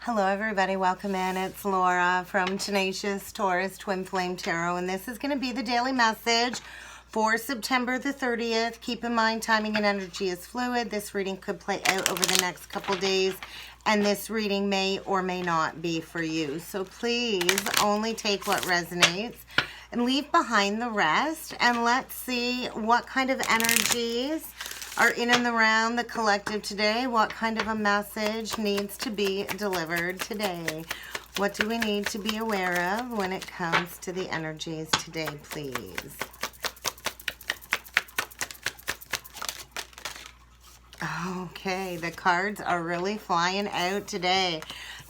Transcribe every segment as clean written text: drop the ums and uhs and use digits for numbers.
Hello everybody, welcome in. It's Laura from Tenacious Taurus Twin Flame Tarot, and this is going to be the daily message for September the 30th. Keep in mind, timing and energy is fluid. This reading could play out over the next couple days, and this reading may or may not be for you. So please only take what resonates and leave behind the rest, and let's see what kind of energies are in and around the collective today. What kind of a message needs to be delivered today? What do we need to be aware of when it comes to the energies today, please? Okay, the cards are really flying out today.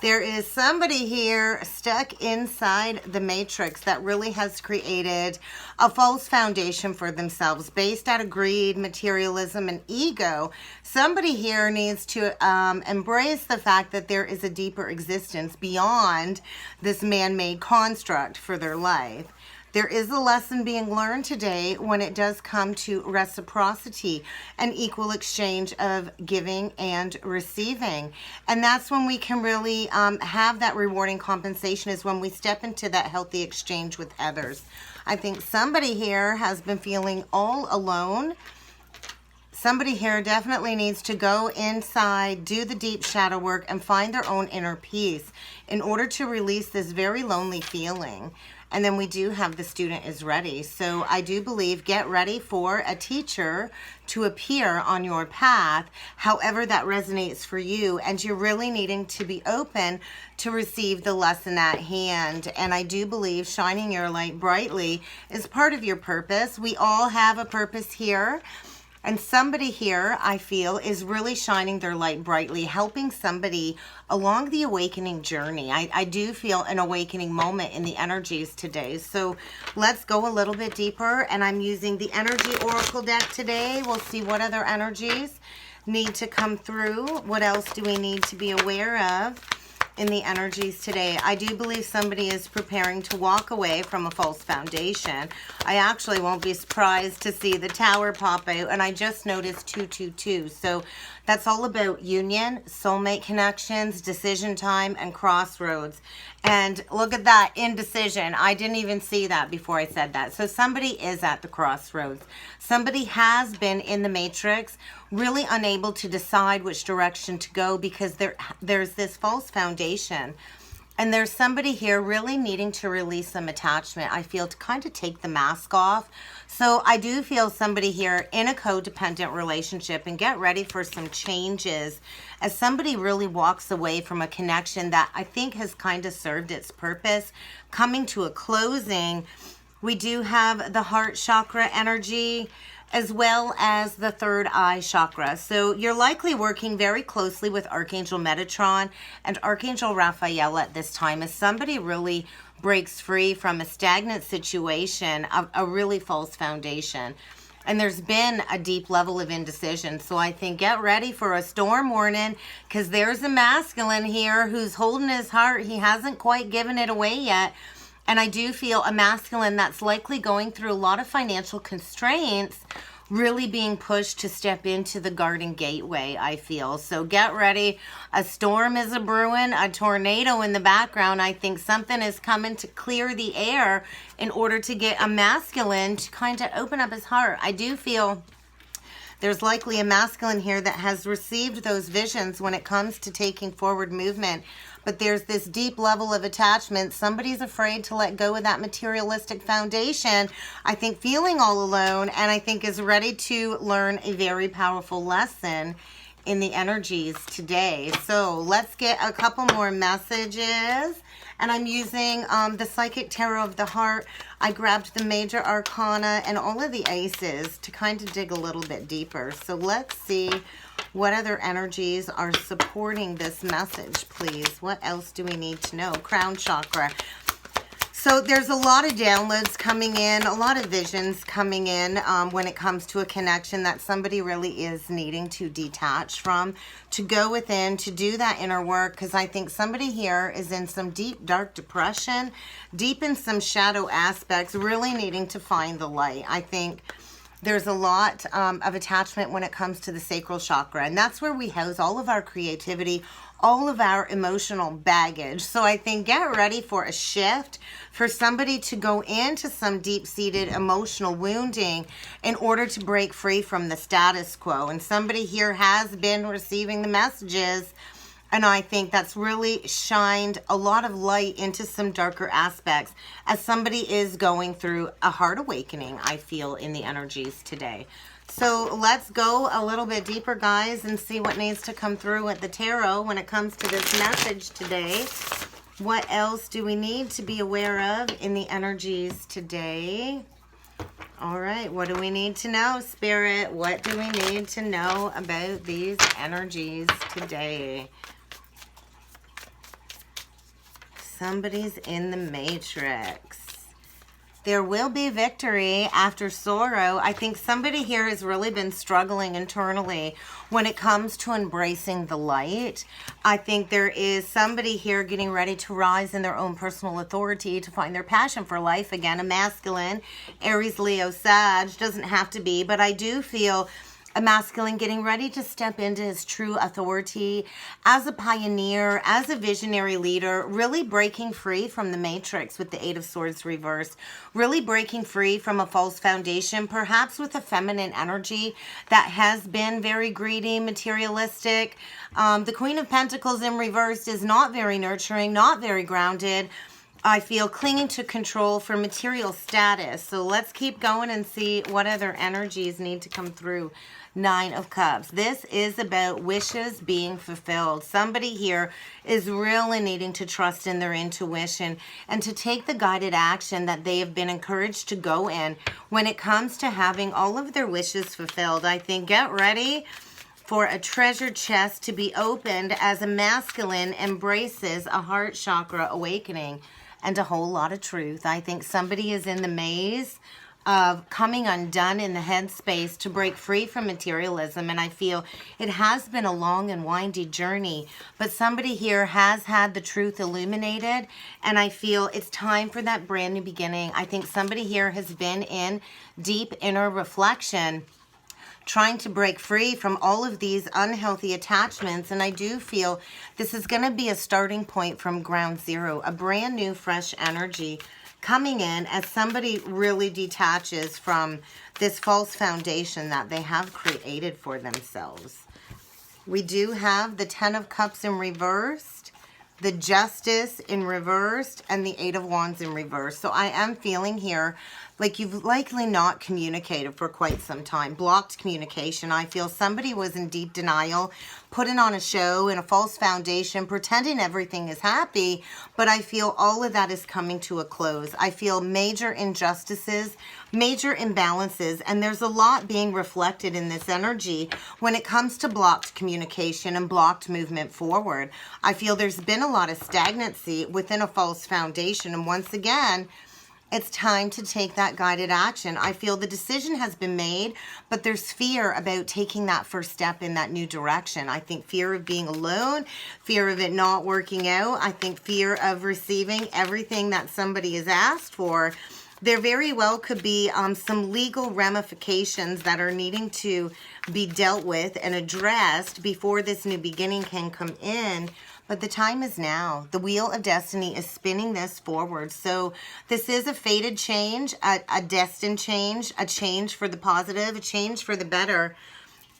There is somebody here stuck inside the matrix that really has created a false foundation for themselves based out of greed, materialism, and ego. Somebody here needs to embrace the fact that there is a deeper existence beyond this man-made construct for their life. There is a lesson being learned today when it does come to reciprocity and equal exchange of giving and receiving. And that's when we can really have that rewarding compensation, is when we step into that healthy exchange with others. I think somebody here has been feeling all alone. Somebody here definitely needs to go inside, do the deep shadow work, and find their own inner peace in order to release this very lonely feeling. And then we do have the student is ready. So I do believe, get ready for a teacher to appear on your path, however that resonates for you. And you're really needing to be open to receive the lesson at hand. And I do believe shining your light brightly is part of your purpose. We all have a purpose here. And somebody here, I feel, is really shining their light brightly, helping somebody along the awakening journey. I do feel an awakening moment in the energies today. So let's go a little bit deeper. And I'm using the Energy Oracle deck today. We'll see what other energies need to come through. What else do we need to be aware of in the energies today? I do believe somebody is preparing to walk away from a false foundation. I actually won't be surprised to see the Tower pop out, and I just noticed 222. So that's all about union, soulmate connections, decision time, and crossroads. And look at that, indecision. I didn't even see that before I said that. So somebody is at the crossroads. Somebody has been in the matrix, really unable to decide which direction to go because there's this false foundation. And there's somebody here really needing to release some attachment, I feel, to kind of take the mask off. So I do feel somebody here in a codependent relationship, and get ready for some changes as somebody really walks away from a connection that I think has kind of served its purpose, coming to a closing. We do have the heart chakra energy, as well as the third eye chakra. So you're likely working very closely with Archangel Metatron and Archangel Raphael at this time, as somebody really breaks free from a stagnant situation, a really false foundation. And there's been a deep level of indecision. So I think get ready for a storm warning, because there's a masculine here who's holding his heart. He hasn't quite given it away yet. And I do feel a masculine that's likely going through a lot of financial constraints, really being pushed to step into the garden gateway, I feel. So get ready. A storm is a brewing, a tornado in the background. I think something is coming to clear the air in order to get a masculine to kind of open up his heart. I do feel there's likely a masculine here that has received those visions when it comes to taking forward movement. But there's this deep level of attachment. Somebody's afraid to let go of that materialistic foundation, I think, feeling all alone, and I think is ready to learn a very powerful lesson in the energies today. So let's get a couple more messages. And I'm using the Psychic Tarot of the Heart. I grabbed the Major Arcana and all of the aces to kind of dig a little bit deeper. So let's see what other energies are supporting this message, please. What else do we need to know? Crown chakra. So there's a lot of downloads coming in, a lot of visions coming in when it comes to a connection that somebody really is needing to detach from, to go within, to do that inner work, because I think somebody here is in some deep, dark depression, deep in some shadow aspects, really needing to find the light. I think There's a lot of attachment when it comes to the sacral chakra, and that's where we house all of our creativity, all of our emotional baggage. So I think get ready for a shift, for somebody to go into some deep-seated emotional wounding in order to break free from the status quo. And somebody here has been receiving the messages, and I think that's really shined a lot of light into some darker aspects as somebody is going through a heart awakening, I feel, in the energies today. So let's go a little bit deeper, guys, and see what needs to come through at the tarot when it comes to this message today. What else do we need to be aware of in the energies today? All right, what do we need to know, Spirit? What do we need to know about these energies today? Somebody's in the matrix. There will be victory after sorrow. I think somebody here has really been struggling internally when it comes to embracing the light. I think there is somebody here getting ready to rise in their own personal authority, to find their passion for life again. A masculine, Aries, Leo, Sag, doesn't have to be, but I do feel a masculine getting ready to step into his true authority as a pioneer, as a visionary leader, really breaking free from the matrix with the Eight of Swords reversed, really breaking free from a false foundation, perhaps with a feminine energy that has been very greedy, materialistic. The Queen of Pentacles in reversed is not very nurturing, not very grounded. I feel clinging to control for material status. So let's keep going and see what other energies need to come through. Nine of Cups. This is about wishes being fulfilled. Somebody here is really needing to trust in their intuition and to take the guided action that they have been encouraged to go in when it comes to having all of their wishes fulfilled. I think get ready for a treasure chest to be opened as a masculine embraces a heart chakra awakening and a whole lot of truth. I think somebody is in the maze of coming undone in the headspace to break free from materialism, and I feel it has been a long and windy journey, but somebody here has had the truth illuminated, and I feel it's time for that brand new beginning. I think somebody here has been in deep inner reflection, trying to break free from all of these unhealthy attachments, and I do feel this is going to be a starting point from ground zero, a brand new fresh energy coming in as somebody really detaches from this false foundation that they have created for themselves. We do have the Ten of Cups in reversed, the Justice in reversed, and the Eight of Wands in reverse. So I am feeling here like you've likely not communicated for quite some time. Blocked communication. I feel somebody was in deep denial, putting on a show in a false foundation, pretending everything is happy, but I feel all of that is coming to a close. I feel major injustices, major imbalances, and there's a lot being reflected in this energy when it comes to blocked communication and blocked movement forward. I feel there's been a lot of stagnancy within a false foundation, and once again, it's time to take that guided action. I feel the decision has been made, but there's fear about taking that first step in that new direction. I think fear of being alone, fear of it not working out. I think fear of receiving everything that somebody has asked for. There very well could be some legal ramifications that are needing to be dealt with and addressed before this new beginning can come in. But the time is now. The wheel of destiny is spinning this forward. So this is a fated change, a destined change, a change for the positive, a change for the better.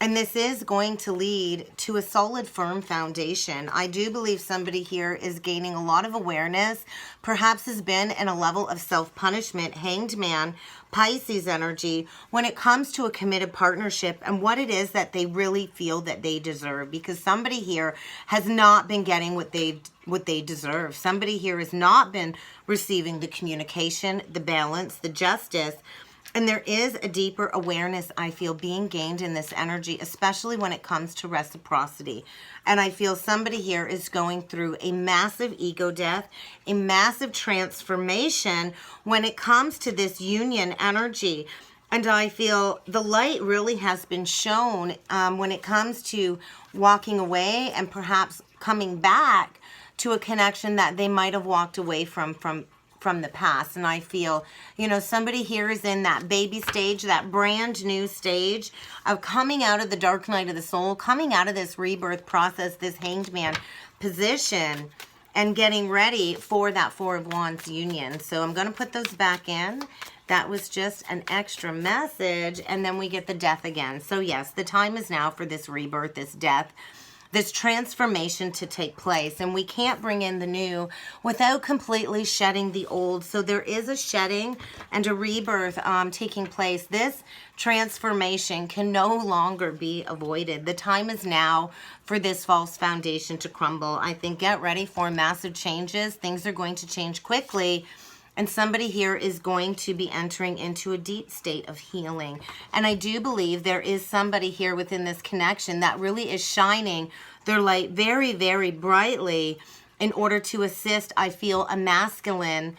And this is going to lead to a solid, firm foundation. I do believe somebody here is gaining a lot of awareness, perhaps has been in a level of self-punishment, Hanged Man, Pisces energy, when it comes to a committed partnership and what it is that they really feel that they deserve. Because somebody here has not been getting what they deserve. Somebody here has not been receiving the communication, the balance, the justice. And there is a deeper awareness, I feel, being gained in this energy, especially when it comes to reciprocity. And I feel somebody here is going through a massive ego death, a massive transformation when it comes to this union energy. And I feel the light really has been shown when it comes to walking away and perhaps coming back to a connection that they might have walked away from from the past. And I feel, you know, somebody here is in that baby stage, that brand new stage of coming out of the dark night of the soul, coming out of this rebirth process, this hanged man position, and getting ready for that Four of Wands union. So I'm going to put those back in. That was just an extra message. And then we get the death again. So yes, the time is now for this rebirth, this death, this transformation to take place. And we can't bring in the new without completely shedding the old. So there is a shedding and a rebirth taking place. This transformation can no longer be avoided. The time is now for this false foundation to crumble. I think get ready for massive changes. Things are going to change quickly. And somebody here is going to be entering into a deep state of healing. And I do believe there is somebody here within this connection that really is shining their light very, very brightly in order to assist, I feel, a masculine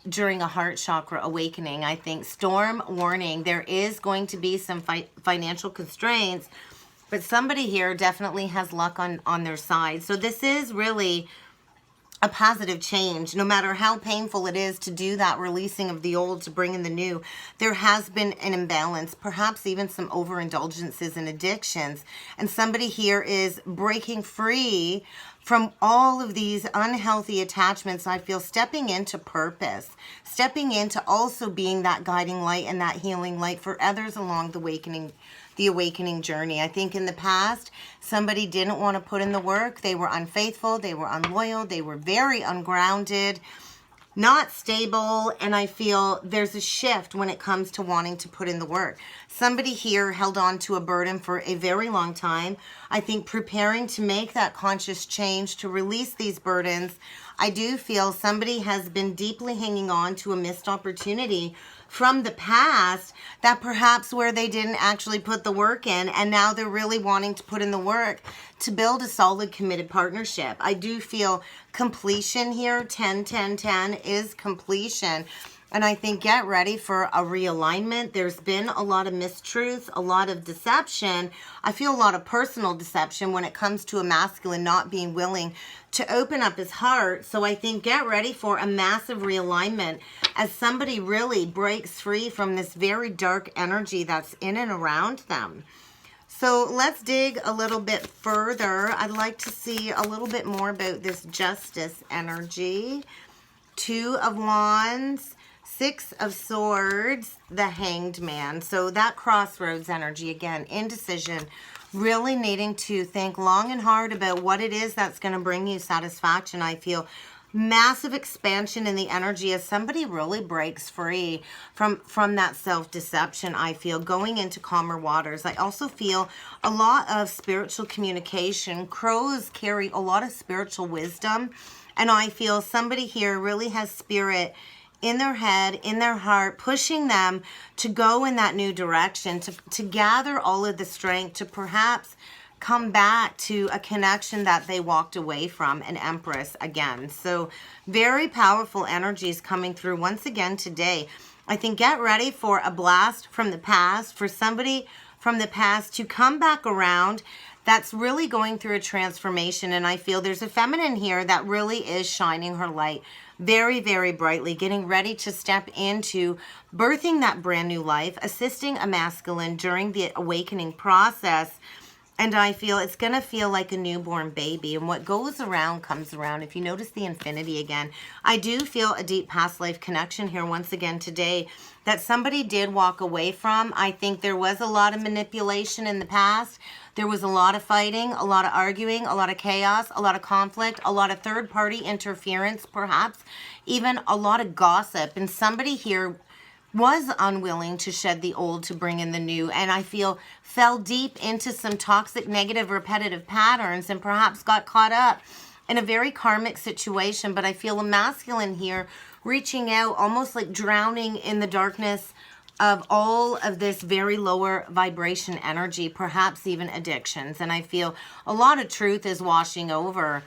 during a heart chakra awakening. I think storm warning. There is going to be some financial constraints, but somebody here definitely has luck on their side. So this is really a positive change. No matter how painful it is to do that releasing of the old to bring in the new, there has been an imbalance, perhaps even some overindulgences and addictions. And somebody here is breaking free from all of these unhealthy attachments. I feel stepping into purpose, stepping into also being that guiding light and that healing light for others along the awakening journey. I think in the past, somebody didn't want to put in the work. They were unfaithful. They were unloyal. They were very ungrounded, not stable. And I feel there's a shift when it comes to wanting to put in the work. Somebody here held on to a burden for a very long time. I think preparing to make that conscious change to release these burdens. I do feel somebody has been deeply hanging on to a missed opportunity from the past, that perhaps where they didn't actually put the work in, and now they're really wanting to put in the work to build a solid, committed partnership. I do feel completion here. 10, 10, 10 is completion. And I think get ready for a realignment. There's been a lot of mistruths, a lot of deception. I feel a lot of personal deception when it comes to a masculine not being willing to open up his heart. So I think get ready for a massive realignment as somebody really breaks free from this very dark energy that's in and around them. So let's dig a little bit further. I'd like to see a little bit more about this justice energy. 2 of Wands, 6 of Swords, the Hanged Man. So that crossroads energy, again, indecision, really needing to think long and hard about what it is that's going to bring you satisfaction. I feel massive expansion in the energy as somebody really breaks free from that self-deception. I feel going into calmer waters. I also feel a lot of spiritual communication. Crows carry a lot of spiritual wisdom, and I feel somebody here really has spirit in their head, in their heart, pushing them to go in that new direction, to gather all of the strength, to perhaps come back to a connection that they walked away from, an Empress again. So very powerful energies coming through once again today. I think get ready for a blast from the past, for somebody from the past to come back around that's really going through a transformation. And I feel there's a feminine here that really is shining her light very, very brightly, getting ready to step into birthing that brand new life, assisting a masculine during the awakening process. And I feel it's going to feel like a newborn baby. And what goes around comes around. If you notice the infinity again, I do feel a deep past life connection here once again today that somebody did walk away from. I think there was a lot of manipulation in the past. There was a lot of fighting, a lot of arguing, a lot of chaos, a lot of conflict, a lot of third-party interference, perhaps even a lot of gossip. And somebody here was unwilling to shed the old to bring in the new, and I feel fell deep into some toxic, negative, repetitive patterns and perhaps got caught up in a very karmic situation. But I feel a masculine here reaching out, almost like drowning in the darkness of all of this very lower vibration energy, perhaps even addictions. And I feel a lot of truth is washing over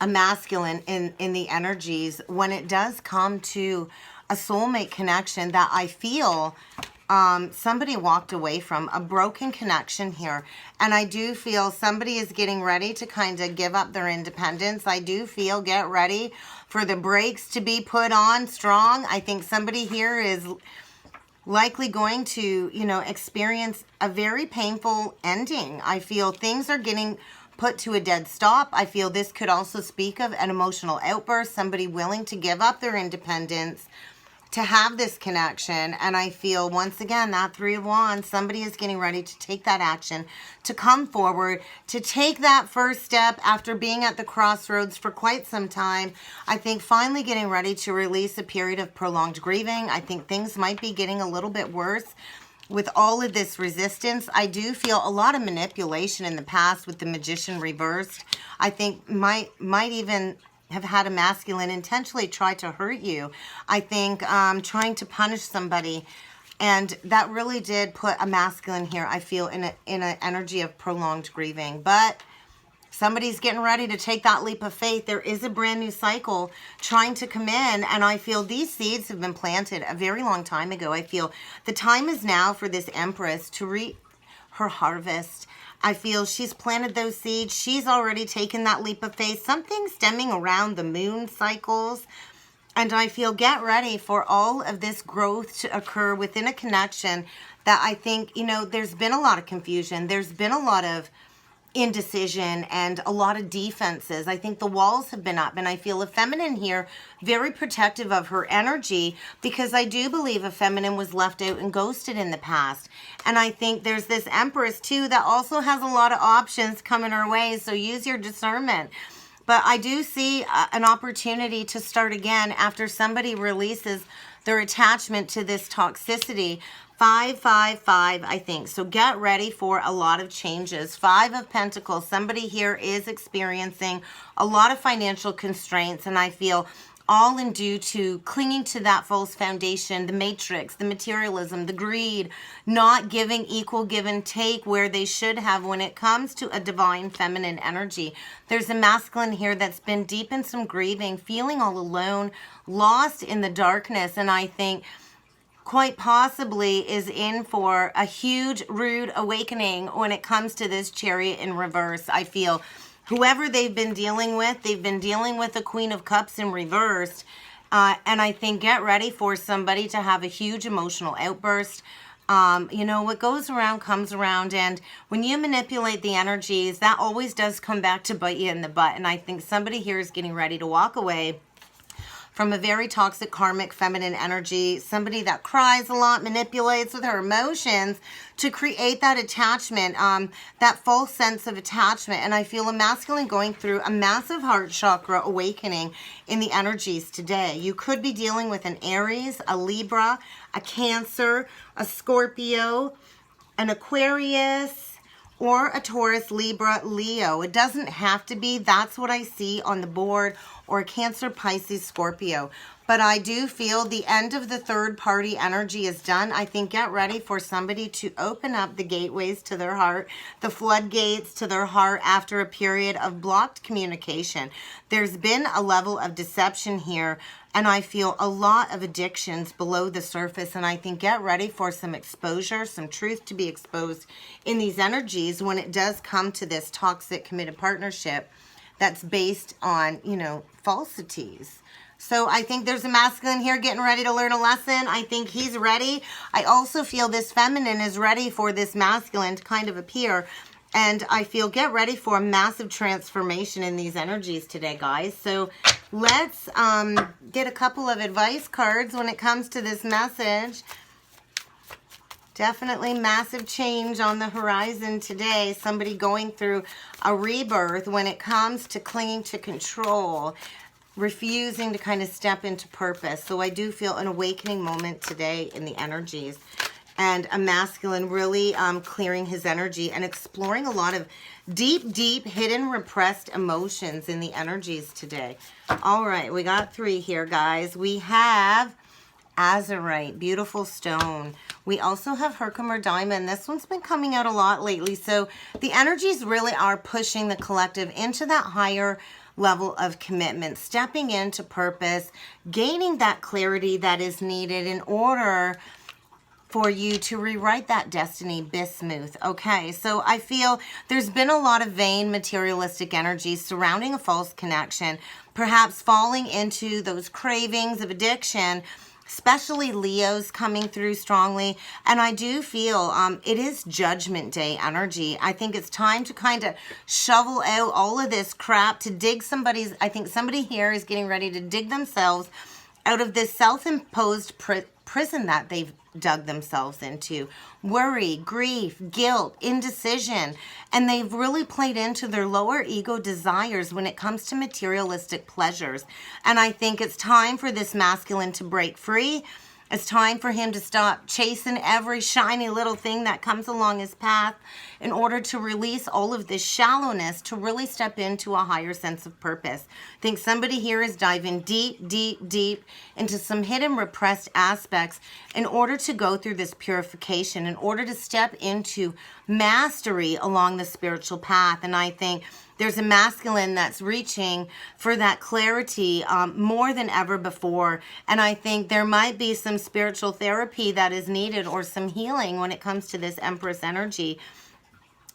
a masculine in the energies when it does come to a soulmate connection that I feel somebody walked away from a broken connection here. And I do feel somebody is getting ready to kind of give up their independence. I do feel get ready for the brakes to be put on strong. I think somebody here is likely going to, you know, experience a very painful ending. I feel things are getting put to a dead stop. I feel this could also speak of an emotional outburst, somebody willing to give up their independence to have this connection. And I feel, once again, that Three of Wands, somebody is getting ready to take that action, to come forward, to take that first step after being at the crossroads for quite some time. I think finally getting ready to release a period of prolonged grieving. I think things might be getting a little bit worse with all of this resistance. I do feel a lot of manipulation in the past with the Magician reversed. I think might even have had a masculine intentionally try to hurt you. I think trying to punish somebody, and that really did put a masculine here, I feel, in an energy of prolonged grieving. But somebody's getting ready to take that leap of faith. There is a brand new cycle trying to come in, and I feel these seeds have been planted a very long time ago. I feel the time is now for this Empress to reap her harvest. I feel she's planted those seeds. She's already taken that leap of faith. Something stemming around the moon cycles. And I feel get ready for all of this growth to occur within a connection that I think, you know, there's been a lot of confusion. There's been a lot of indecision and a lot of defenses. I think the walls have been up, and I feel a feminine here very protective of her energy, because I do believe a feminine was left out and ghosted in the past. And I think there's this Empress too that also has a lot of options coming her way, so use your discernment. But I do see an opportunity to start again after somebody releases their attachment to this toxicity. 555, I think. So get ready for a lot of changes. 5 of Pentacles. Somebody here is experiencing a lot of financial constraints, and I feel all in due to clinging to that false foundation, the matrix, the materialism, the greed, not giving equal give and take where they should have when it comes to a divine feminine energy. There's a masculine here that's been deep in some grieving, feeling all alone, lost in the darkness, and I think quite possibly is in for a huge, rude awakening when it comes to this Chariot in reverse. I feel whoever they've been dealing with a Queen of Cups in reverse. And I think get ready for somebody to have a huge emotional outburst. You know, what goes around comes around. And when you manipulate the energies, that always does come back to bite you in the butt. And I think somebody here is getting ready to walk away from a very toxic, karmic, feminine energy, somebody that cries a lot, manipulates with her emotions to create that attachment, that false sense of attachment. And I feel a masculine going through a massive heart chakra awakening in the energies today. You could be dealing with an Aries, a Libra, a Cancer, a Scorpio, an Aquarius, or a Taurus, Libra, Leo. It doesn't have to be. That's what I see on the board. Or Cancer, Pisces, Scorpio. But I do feel the end of the third party energy is done. I think get ready for somebody to open up the gateways to their heart, the floodgates to their heart after a period of blocked communication. There's been a level of deception here, and I feel a lot of addictions below the surface, and I think get ready for some exposure, some truth to be exposed in these energies when it does come to this toxic committed partnership that's based on, you know, falsities. So I think there's a masculine here getting ready to learn a lesson. I think he's ready. I also feel this feminine is ready for this masculine to kind of appear. And I feel get ready for a massive transformation in these energies today, guys. So let's get a couple of advice cards when it comes to this message. Definitely massive change on the horizon today. Somebody going through a rebirth when it comes to clinging to control, refusing to kind of step into purpose. So I do feel an awakening moment today in the energies. And a masculine really clearing his energy and exploring a lot of deep, deep, hidden, repressed emotions in the energies today. All right, we got 3 here, guys. We have azurite, beautiful stone. We also have Herkimer diamond. This one's been coming out a lot lately. So the energies really are pushing the collective into that higher level of commitment, stepping into purpose, gaining that clarity that is needed in order for you to rewrite that destiny bismuth. Okay, so I feel there's been a lot of vain materialistic energy surrounding a false connection, perhaps falling into those cravings of addiction, especially Leos coming through strongly. And I do feel it is Judgment Day energy. I think it's time to kind of shovel out all of this crap, to dig I think somebody here is getting ready to dig themselves out of this self-imposed prison that they've dug themselves into. Worry, grief, guilt, indecision, and they've really played into their lower ego desires when it comes to materialistic pleasures. And I think it's time for this masculine to break free. It's time for him to stop chasing every shiny little thing that comes along his path in order to release all of this shallowness, to really step into a higher sense of purpose. I think somebody here is diving deep, deep, deep into some hidden repressed aspects in order to go through this purification, in order to step into mastery along the spiritual path. And I think there's a masculine that's reaching for that clarity more than ever before. And I think there might be some spiritual therapy that is needed, or some healing when it comes to this Empress energy,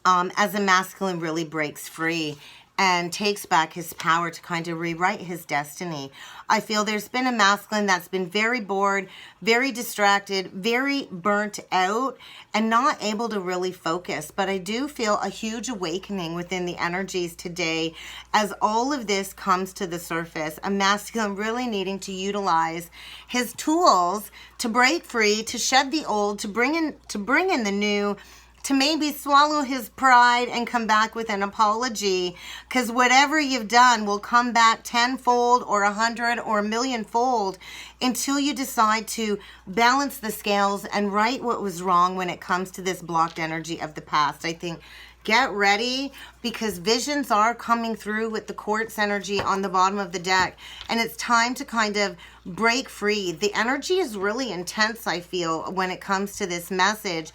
as a masculine really breaks free and takes back his power to kind of rewrite his destiny. I feel there's been a masculine that's been very bored, very distracted, very burnt out, and not able to really focus. But I do feel a huge awakening within the energies today as all of this comes to the surface. A masculine really needing to utilize his tools to break free, to shed the old, to bring in the new, to maybe swallow his pride and come back with an apology, because whatever you've done will come back tenfold or 100 or 1,000,000-fold until you decide to balance the scales and right what was wrong when it comes to this blocked energy of the past. I think get ready, because visions are coming through with the quartz energy on the bottom of the deck, and it's time to kind of break free. The energy is really intense, I feel, when it comes to this message.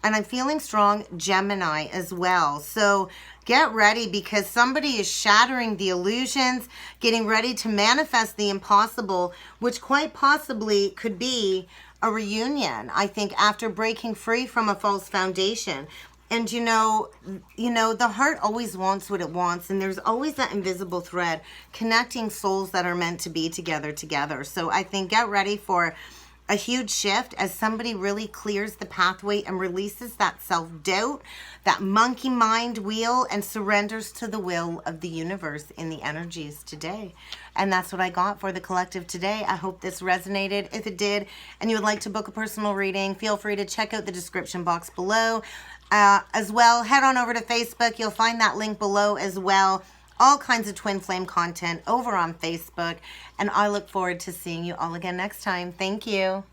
And I'm feeling strong Gemini as well. So get ready, because somebody is shattering the illusions, getting ready to manifest the impossible, which quite possibly could be a reunion, I think, after breaking free from a false foundation. And you know, the heart always wants what it wants, and there's always that invisible thread connecting souls that are meant to be together. So I think get ready for a huge shift as somebody really clears the pathway and releases that self-doubt, that monkey mind wheel, and surrenders to the will of the universe in the energies today. And that's what I got for the collective today. I hope this resonated. If it did, and you would like to book a personal reading, feel free to check out the description box below. As well, head on over to Facebook. You'll find that link below as well. All kinds of twin flame content over on Facebook. And I look forward to seeing you all again next time. Thank you.